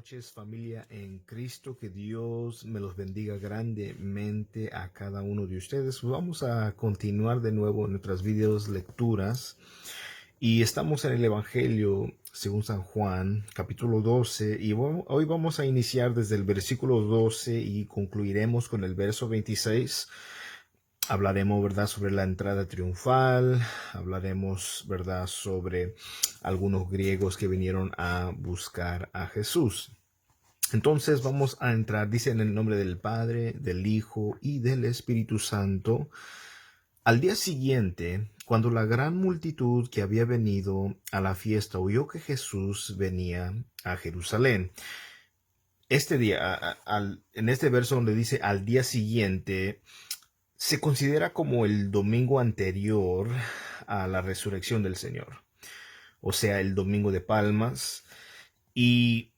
noches, familia en Cristo. Que Dios me los bendiga grandemente a cada uno de ustedes. Vamos a continuar de nuevo en nuestras videos lecturas y estamos en el Evangelio según San Juan, capítulo 12, y hoy vamos a iniciar desde el versículo 12 y concluiremos con el verso 26. Hablaremos, ¿verdad?, sobre la entrada triunfal. Hablaremos, ¿verdad?, sobre algunos griegos que vinieron a buscar a Jesús. Entonces vamos a entrar, dice, en el nombre del Padre, del Hijo y del Espíritu Santo. Al día siguiente, cuando la gran multitud que había venido a la fiesta oyó que Jesús venía a Jerusalén. Este día, en este verso donde dice al día siguiente, se considera como el domingo anterior a la resurrección del Señor, o sea, el domingo de Palmas, y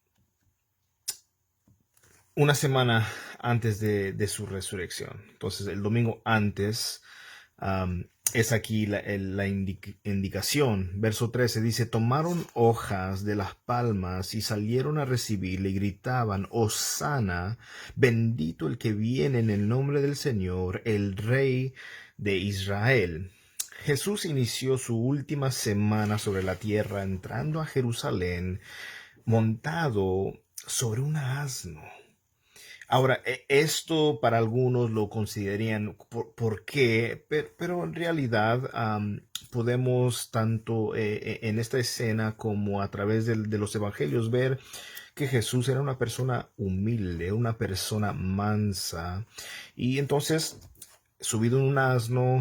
una semana antes de su resurrección. Entonces, el domingo antes es aquí la indicación. Verso 13 dice: tomaron hojas de las palmas y salieron a recibirle y gritaban: Hosana, bendito el que viene en el nombre del Señor, el Rey de Israel. Jesús inició su última semana sobre la tierra entrando a Jerusalén montado sobre un asno. Ahora, esto para algunos lo considerarían por qué, pero en realidad podemos tanto en esta escena como a través de los evangelios ver que Jesús era una persona humilde, una persona mansa, y entonces, subido en un asno,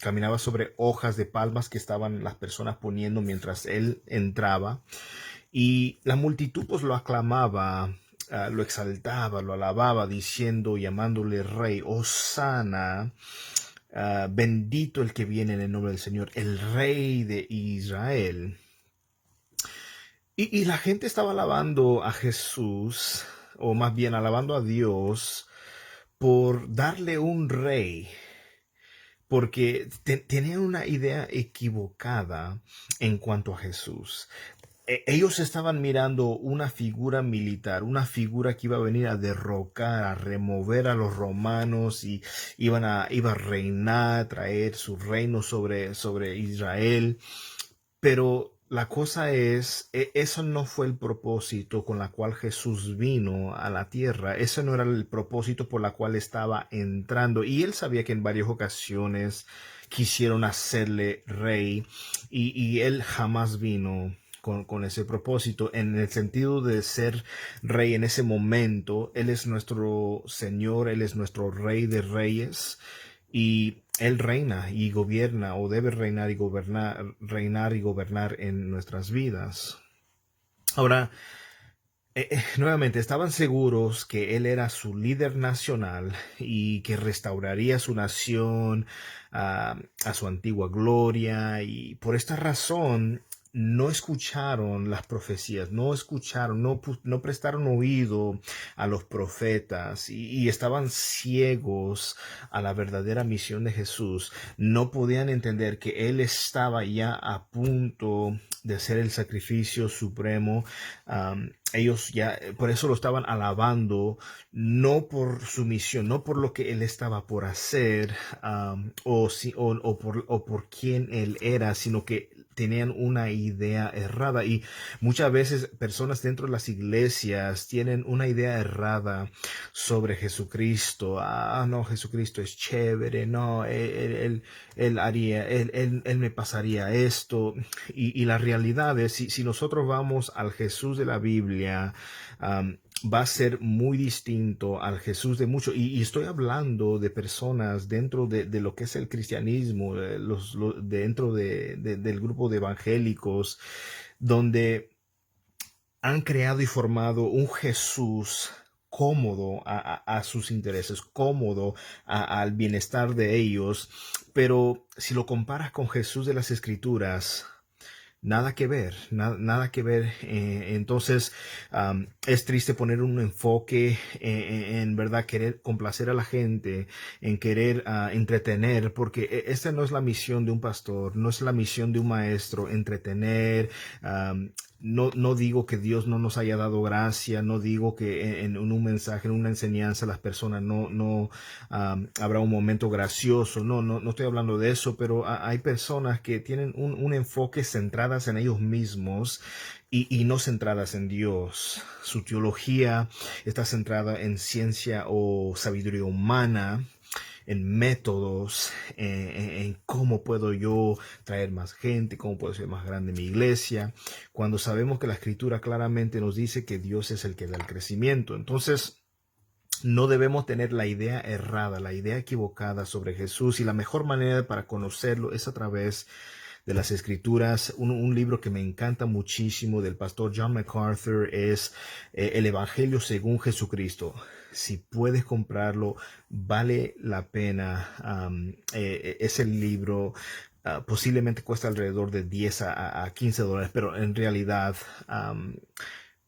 caminaba sobre hojas de palmas que estaban las personas poniendo mientras él entraba, y la multitud pues lo aclamaba, lo exaltaba, lo alababa, diciendo, llamándole rey: Hosana, bendito el que viene en el nombre del Señor, el Rey de Israel. Y la gente estaba alabando a Jesús, o más bien alabando a Dios, por darle un rey, porque tenían una idea equivocada en cuanto a Jesús. Ellos estaban mirando una figura militar, una figura que iba a venir a derrocar, a remover a los romanos, y iba a reinar, traer su reino sobre Israel. Pero la cosa es, eso no fue el propósito con la cual Jesús vino a la tierra. Ese no era el propósito por la cual estaba entrando. Y él sabía que en varias ocasiones quisieron hacerle rey, y él jamás vino con ese propósito, en el sentido de ser rey en ese momento. Él es nuestro Señor, Él es nuestro Rey de Reyes, y Él reina y gobierna, o debe reinar y gobernar en nuestras vidas. Ahora, nuevamente, estaban seguros que Él era su líder nacional y que restauraría su nación a su antigua gloria, y por esta razón no escucharon las profecías, no prestaron oído a los profetas, y estaban ciegos a la verdadera misión de Jesús. No podían entender que Él estaba ya a punto de hacer el sacrificio supremo. Ellos ya, por eso lo estaban alabando, no por su misión, no por lo que él estaba por hacer, o por quién él era, sino que tenían una idea errada. Y muchas veces personas dentro de las iglesias tienen una idea errada sobre Jesucristo. No, Jesucristo es chévere, no, él haría, él me pasaría esto. Y la realidad es, si nosotros vamos al Jesús de la Biblia, va a ser muy distinto al Jesús de muchos. Y estoy hablando de personas dentro de lo que es el cristianismo, dentro del grupo de evangélicos, donde han creado y formado un Jesús cómodo a sus intereses, cómodo al bienestar de ellos. Pero si lo comparas con Jesús de las Escrituras, nada que ver, nada que ver. Entonces, es triste poner un enfoque en verdad querer complacer a la gente, en querer entretener, porque esta no es la misión de un pastor, no es la misión de un maestro, entretener, no digo que Dios no nos haya dado gracia, no digo que en un mensaje, en una enseñanza, las personas no habrá un momento gracioso, no estoy hablando de eso, pero hay personas que tienen un enfoque centradas en ellos mismos y no centradas en Dios. Su teología está centrada en ciencia o sabiduría humana, en métodos, en cómo puedo yo traer más gente, cómo puedo ser más grande mi iglesia, cuando sabemos que la escritura claramente nos dice que Dios es el que da el crecimiento. Entonces, no debemos tener la idea errada, la idea equivocada sobre Jesús, y la mejor manera para conocerlo es a través de las escrituras. Un libro que me encanta muchísimo del pastor John MacArthur es El Evangelio según Jesucristo. Si puedes comprarlo, vale la pena. Es el libro. Posiblemente cuesta alrededor de 10 a $15, pero en realidad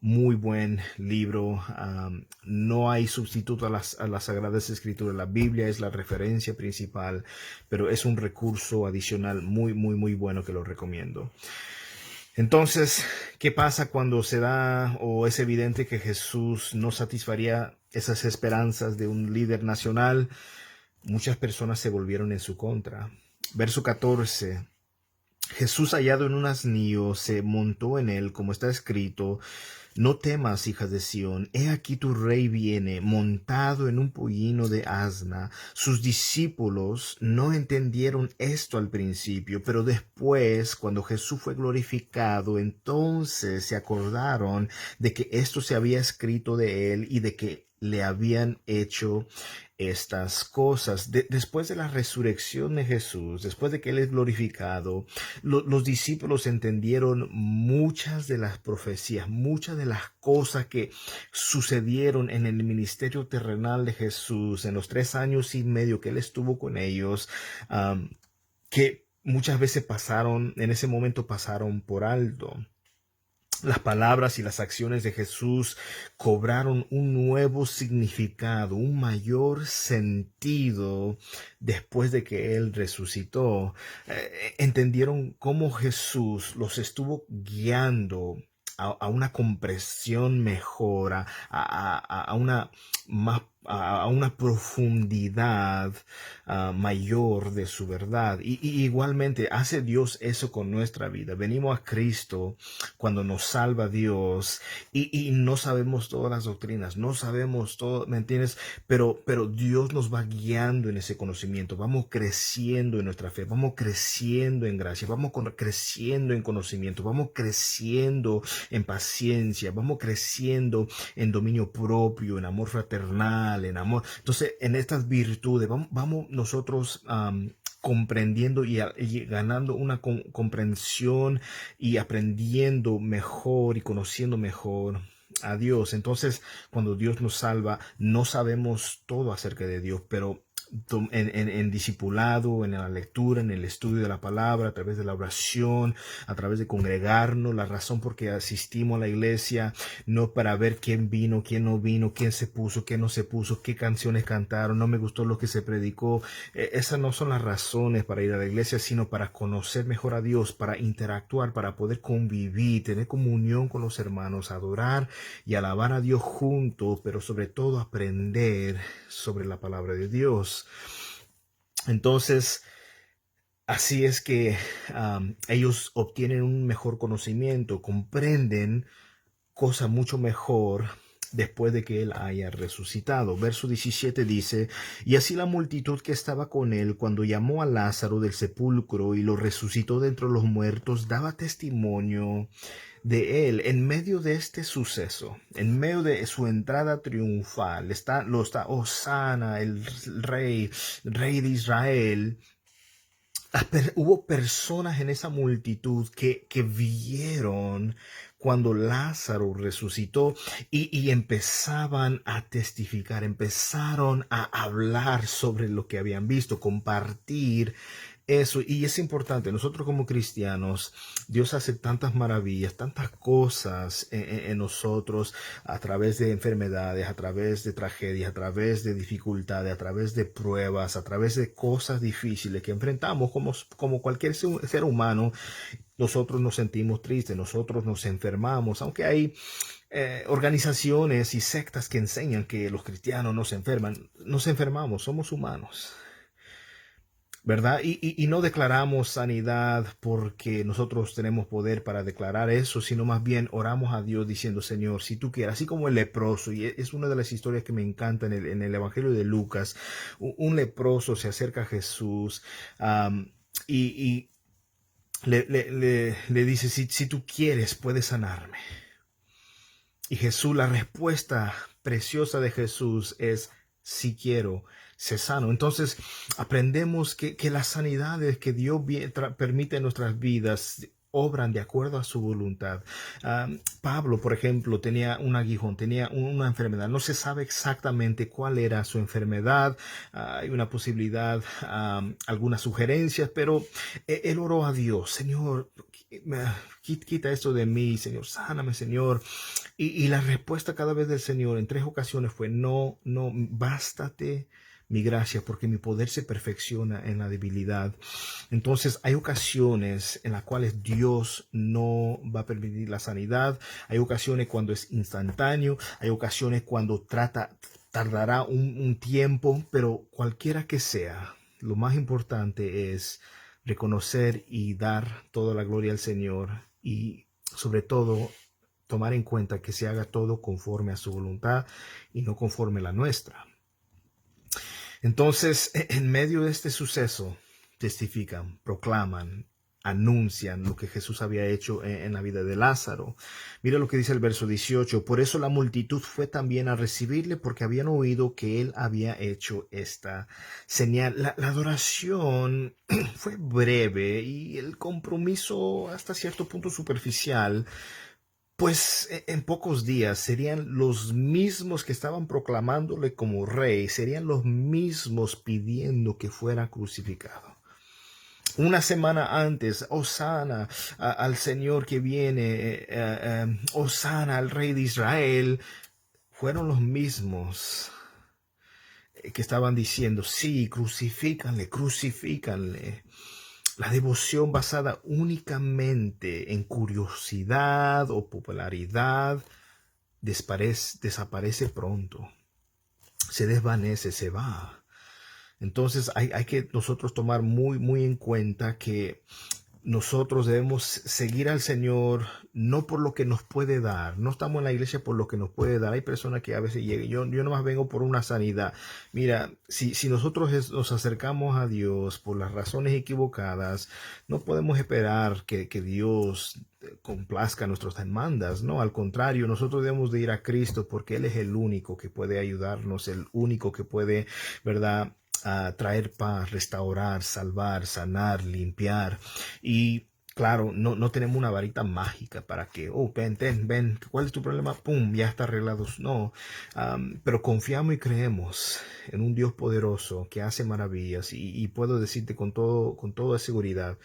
muy buen libro. No hay sustituto a las Sagradas Escrituras. La Biblia es la referencia principal, pero es un recurso adicional muy bueno que lo recomiendo. Entonces, ¿qué pasa cuando se da o es evidente que Jesús no satisfaría esas esperanzas de un líder nacional? Muchas personas se volvieron en su contra. Verso 14. Jesús, hallado en un asnillo, se montó en él, como está escrito: no temas, hijas de Sión, he aquí tu rey viene, montado en un pollino de asna. Sus discípulos no entendieron esto al principio, pero después, cuando Jesús fue glorificado, entonces se acordaron de que esto se había escrito de él y de que le habían hecho estas cosas. Después de la resurrección de Jesús, después de que él es glorificado, los discípulos entendieron muchas de las profecías, muchas de las cosas que sucedieron en el ministerio terrenal de Jesús en los 3 años y medio que él estuvo con ellos, que muchas veces en ese momento pasaron por alto. Las palabras y las acciones de Jesús cobraron un nuevo significado, un mayor sentido después de que Él resucitó. Entendieron cómo Jesús los estuvo guiando a una comprensión mejor, a una más a una profundidad mayor de su verdad. Y igualmente hace Dios eso con nuestra vida. Venimos a Cristo cuando nos salva Dios y no sabemos todas las doctrinas, no sabemos todo, ¿me entiendes? Pero Dios nos va guiando en ese conocimiento. Vamos creciendo en nuestra fe, vamos creciendo en gracia, vamos creciendo en conocimiento, vamos creciendo en paciencia, vamos creciendo en dominio propio, en amor fraternal, en amor. Entonces, en estas virtudes, vamos nosotros comprendiendo y ganando una comprensión y aprendiendo mejor y conociendo mejor a Dios. Entonces, cuando Dios nos salva, no sabemos todo acerca de Dios, pero en discipulado, en la lectura, en el estudio de la palabra, a través de la oración, a través de congregarnos, la razón por que asistimos a la iglesia, no para ver quién vino, quién no vino, quién se puso, quién no se puso, qué canciones cantaron, no me gustó lo que se predicó. Esas no son las razones para ir a la iglesia, sino para conocer mejor a Dios, para interactuar, para poder convivir, tener comunión con los hermanos, adorar y alabar a Dios juntos, pero sobre todo aprender sobre la palabra de Dios. Entonces, así es que ellos obtienen un mejor conocimiento, comprenden cosa mucho mejor después de que él haya resucitado. Verso 17 dice: y así la multitud que estaba con él cuando llamó a Lázaro del sepulcro y lo resucitó de entre los muertos, daba testimonio de él. En medio de este suceso, en medio de su entrada triunfal, está Hosana, el rey de Israel. Hubo personas en esa multitud que vieron cuando Lázaro resucitó y empezaban a testificar, empezaron a hablar sobre lo que habían visto, compartir Eso, y es importante, nosotros como cristianos, Dios hace tantas maravillas, tantas cosas en nosotros a través de enfermedades, a través de tragedias, a través de dificultades, a través de pruebas, a través de cosas difíciles que enfrentamos como cualquier ser humano. Nosotros nos sentimos tristes, nosotros nos enfermamos, aunque hay organizaciones y sectas que enseñan que los cristianos no se enferman, nos enfermamos, somos humanos. ¿Verdad? Y no declaramos sanidad porque nosotros tenemos poder para declarar eso, sino más bien oramos a Dios diciendo, Señor, si tú quieres, así como el leproso, y es una de las historias que me encanta en el Evangelio de Lucas, un leproso se acerca a Jesús y le dice, si tú quieres, puedes sanarme. Y Jesús, la respuesta preciosa de Jesús es, si quiero, sé sano. Entonces aprendemos que las sanidades que Dios permite en nuestras vidas obran de acuerdo a su voluntad. Pablo, por ejemplo, tenía un aguijón, tenía una enfermedad. No se sabe exactamente cuál era su enfermedad. Hay una posibilidad, algunas sugerencias, pero él oró a Dios, Señor, quita esto de mí, Señor, sáname, Señor. Y la respuesta cada vez del Señor en 3 ocasiones fue, no, bástate mi gracia, porque mi poder se perfecciona en la debilidad. Entonces hay ocasiones en las cuales Dios no va a permitir la sanidad. Hay ocasiones cuando es instantáneo. Hay ocasiones cuando tardará un tiempo, pero cualquiera que sea, lo más importante es reconocer y dar toda la gloria al Señor y sobre todo tomar en cuenta que se haga todo conforme a su voluntad y no conforme a la nuestra. Entonces, en medio de este suceso, testifican, proclaman, anuncian lo que Jesús había hecho en la vida de Lázaro. Mira lo que dice el verso 18. Por eso la multitud fue también a recibirle, porque habían oído que él había hecho esta señal. La adoración fue breve y el compromiso hasta cierto punto superficial. Pues en pocos días serían los mismos que estaban proclamándole como rey, serían los mismos pidiendo que fuera crucificado. Una semana antes, Hosana al Señor que viene, Hosana al Rey de Israel, fueron los mismos que estaban diciendo, sí, crucifícanle, crucifícanle. La devoción basada únicamente en curiosidad o popularidad desaparece pronto, se desvanece, se va. Entonces hay que nosotros tomar muy en cuenta que nosotros debemos seguir al Señor no por lo que nos puede dar. No estamos en la iglesia por lo que nos puede dar. Hay personas que a veces llegan. Yo nomás vengo por una sanidad. Mira, si nosotros nos acercamos a Dios por las razones equivocadas, no podemos esperar que Dios complazca nuestras demandas. No, al contrario, nosotros debemos de ir a Cristo porque Él es el único que puede ayudarnos, el único que puede, ¿verdad?, a traer paz, restaurar, salvar, sanar, limpiar. Y claro, no tenemos una varita mágica para que, ven, ¿cuál es tu problema? Pum, ya está arreglado. No, pero confiamos y creemos en un Dios poderoso que hace maravillas y puedo decirte con toda seguridad,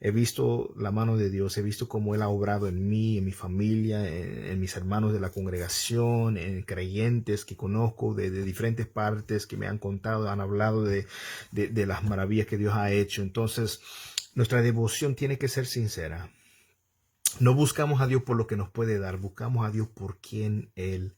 he visto la mano de Dios, he visto cómo Él ha obrado en mí, en mi familia, en mis hermanos de la congregación, en creyentes que conozco de diferentes partes que me han contado, han hablado de las maravillas que Dios ha hecho. Entonces, nuestra devoción tiene que ser sincera. No buscamos a Dios por lo que nos puede dar, buscamos a Dios por quien Él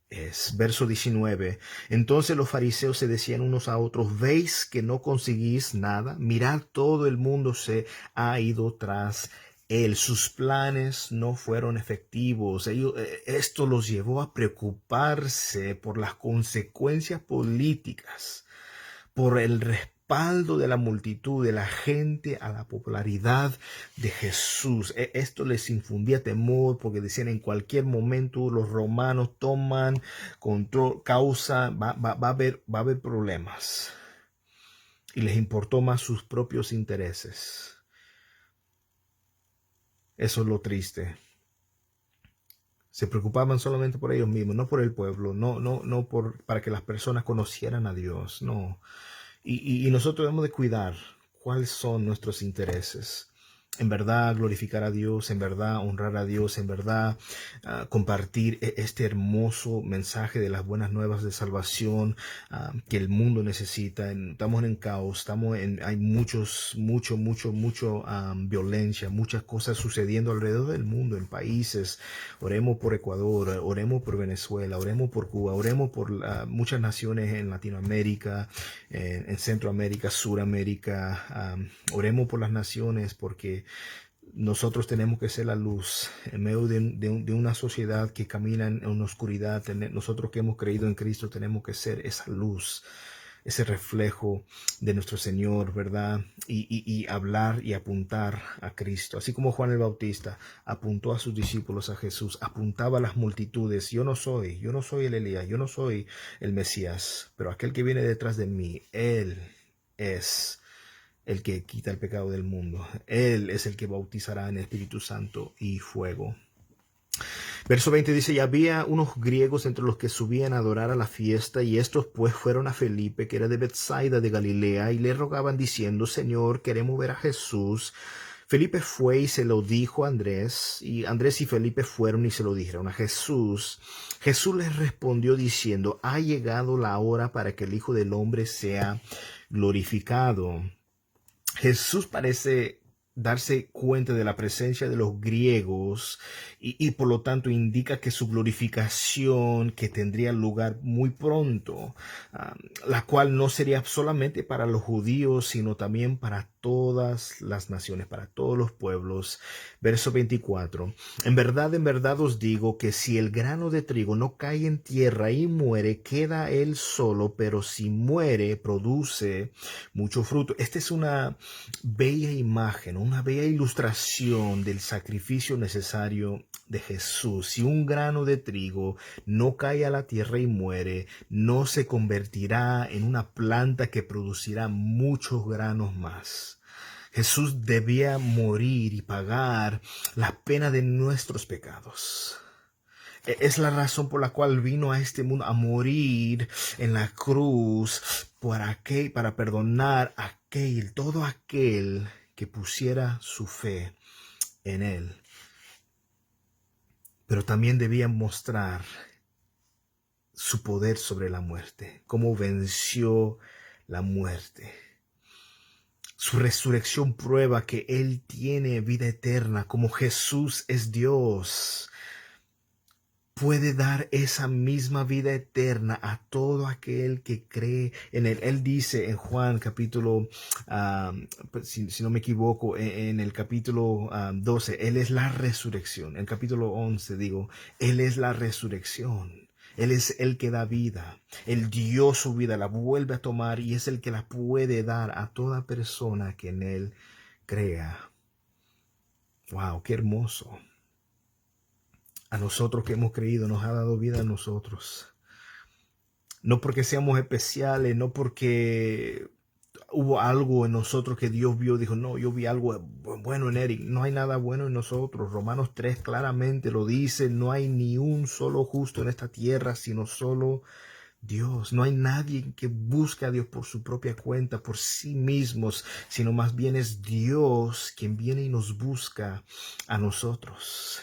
es. Verso 19. Entonces los fariseos se decían unos a otros, ¿veis que no conseguís nada? Mirad, todo el mundo se ha ido tras él. Sus planes no fueron efectivos. Esto los llevó a preocuparse por las consecuencias políticas, por el respaldo de la multitud, de la gente a la popularidad de Jesús. Esto les infundía temor porque decían en cualquier momento los romanos toman control, va a haber problemas. Y les importó más sus propios intereses. Eso es lo triste. Se preocupaban solamente por ellos mismos, no por el pueblo, no para que las personas conocieran a Dios, no. Y nosotros debemos de cuáles son nuestros intereses. En verdad glorificar a Dios, en verdad honrar a Dios, en verdad compartir este hermoso mensaje de las buenas nuevas de salvación que el mundo necesita. Estamos en caos, hay mucha violencia, muchas cosas sucediendo alrededor del mundo, en países. Oremos por Ecuador, oremos por Venezuela, oremos por Cuba, oremos por muchas naciones en Latinoamérica, en Centroamérica, Suramérica. Oremos por las naciones porque nosotros tenemos que ser la luz en medio de una sociedad que camina en una oscuridad. Nosotros que hemos creído en Cristo tenemos que ser esa luz, ese reflejo de nuestro Señor, ¿verdad? Y hablar y apuntar a Cristo. Así como Juan el Bautista apuntó a sus discípulos a Jesús, apuntaba a las multitudes. Yo no soy el Elías, yo no soy el Mesías, pero aquel que viene detrás de mí, Él es el que quita el pecado del mundo. Él es el que bautizará en Espíritu Santo y fuego. Verso 20 dice, y había unos griegos entre los que subían a adorar a la fiesta, y estos pues fueron a Felipe, que era de Bethsaida de Galilea, y le rogaban diciendo, Señor, queremos ver a Jesús. Felipe fue y se lo dijo a Andrés, y Andrés y Felipe fueron y se lo dijeron a Jesús. Jesús les respondió diciendo, ha llegado la hora para que el Hijo del Hombre sea glorificado. Jesús parece darse cuenta de la presencia de los griegos y por lo tanto indica que su glorificación que tendría lugar muy pronto, la cual no sería solamente para los judíos sino también para todas las naciones, para todos los pueblos. Verso 24, en verdad os digo que si el grano de trigo no cae en tierra y muere, queda él solo, pero si muere, produce mucho fruto. Esta es una bella imagen, una bella ilustración del sacrificio necesario de Jesús. Si un grano de trigo no cae a la tierra y muere, no se convertirá en una planta que producirá muchos granos más. Jesús debía morir y pagar la pena de nuestros pecados. Es la razón por la cual vino a este mundo a morir en la cruz para perdonar a todo aquel que pusiera su fe en él. Pero también debía mostrar su poder sobre la muerte, cómo venció la muerte. Su resurrección prueba que Él tiene vida eterna, como Jesús es Dios. Puede dar esa misma vida eterna a todo aquel que cree en Él. Él dice en Juan capítulo, si no me equivoco, en el capítulo 12, Él es la resurrección. En el capítulo 11 digo, Él es la resurrección. Él es el que da vida. Él dio su vida, la vuelve a tomar y es el que la puede dar a toda persona que en Él crea. ¡Wow! ¡Qué hermoso! A nosotros que hemos creído, nos ha dado vida a nosotros. No porque seamos especiales, no porque hubo algo en nosotros que Dios vio, dijo, no, yo vi algo bueno en Eric. No hay nada bueno en nosotros. Romanos 3 claramente lo dice, no hay ni un solo justo en esta tierra, sino solo Dios. No hay nadie que busque a Dios por su propia cuenta, por sí mismos, sino más bien es Dios quien viene y nos busca a nosotros.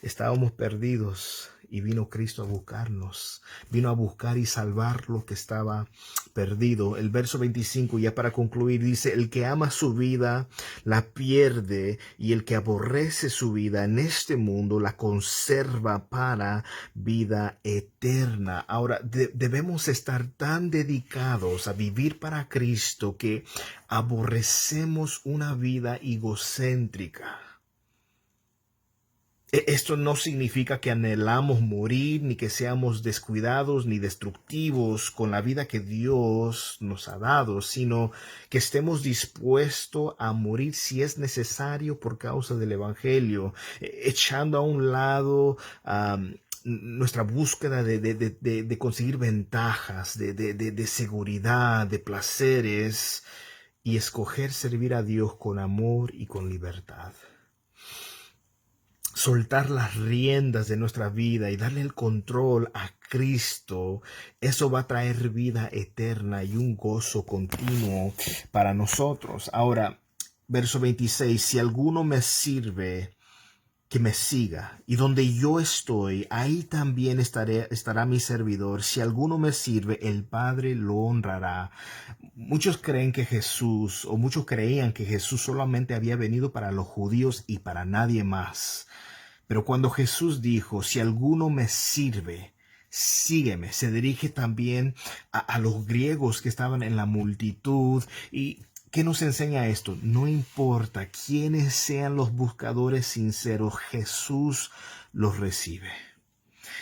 Estábamos perdidos y vino Cristo a buscarnos. Vino a buscar y salvar lo que estaba perdido. El verso 25, ya para concluir, dice, el que ama su vida la pierde y el que aborrece su vida en este mundo la conserva para vida eterna. Ahora, debemos estar tan dedicados a vivir para Cristo que aborrecemos una vida egocéntrica. Esto no significa que anhelamos morir, ni que seamos descuidados, ni destructivos con la vida que Dios nos ha dado, sino que estemos dispuestos a morir si es necesario por causa del Evangelio, echando a un lado nuestra búsqueda de conseguir ventajas, de seguridad, de placeres, y escoger servir a Dios con amor y con libertad. soltar las riendas de nuestra vida y darle el control a Cristo, eso va a traer vida eterna y un gozo continuo para nosotros. Ahora, verso 26, si alguno me sirve, que me siga, y donde yo estoy, ahí también estará mi servidor. Si alguno me sirve, el Padre lo honrará. Muchos creen que Jesús, o muchos creían que Jesús solamente había venido para los judíos y para nadie más. Pero cuando Jesús dijo, si alguno me sirve, sígueme, se dirige también a los griegos que estaban en la multitud. ¿Y qué nos enseña esto? No importa quiénes sean los buscadores sinceros, Jesús los recibe.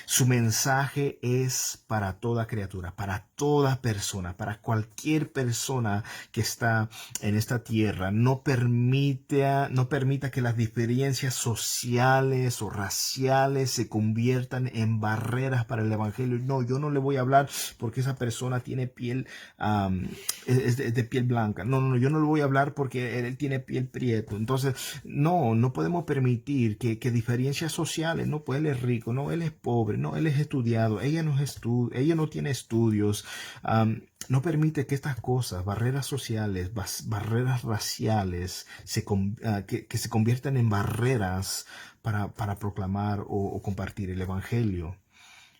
Su mensaje es para toda criatura, para toda persona, para cualquier persona que está en esta tierra. No permita que las diferencias sociales o raciales se conviertan en barreras para el evangelio. No, yo no le voy a hablar porque esa persona tiene piel, es de piel blanca. No, no, yo no le voy a hablar porque él tiene piel prieto. Entonces, no podemos permitir que diferencias sociales, no, pues él es rico, no, él es pobre, no, él es estudiado, ella no tiene estudios. No permite que estas cosas, barreras sociales, barreras raciales, que se conviertan en barreras para proclamar o compartir el evangelio.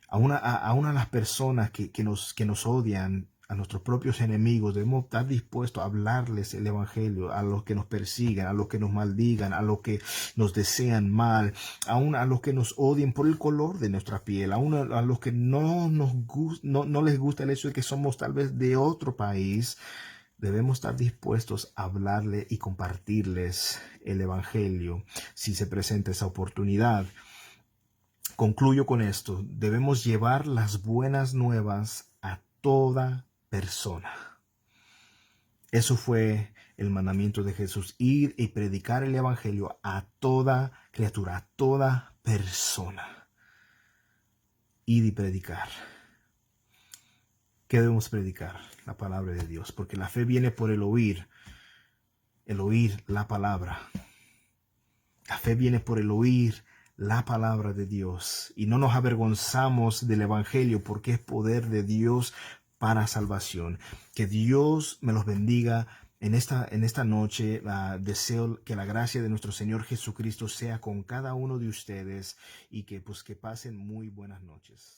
Aún a las personas que nos odian, a nuestros propios enemigos, debemos estar dispuestos a hablarles el evangelio, a los que nos persigan, a los que nos maldigan, a los que nos desean mal, aún a los que nos odien por el color de nuestra piel, aún a los que no les gusta el hecho de que somos tal vez de otro país. Debemos estar dispuestos a hablarle y compartirles el evangelio si se presenta esa oportunidad. Concluyo con esto. Debemos llevar las buenas nuevas a toda persona. Eso fue el mandamiento de Jesús, ir y predicar el evangelio a toda criatura, a toda persona. Ir y predicar. ¿Qué debemos predicar? La palabra de Dios, porque la fe viene por el oír la palabra. La fe viene por el oír la palabra de Dios, y no nos avergonzamos del evangelio porque es poder de Dios para salvación. Que Dios me los bendiga en esta noche. Deseo que la gracia de nuestro Señor Jesucristo sea con cada uno de ustedes y que pasen muy buenas noches.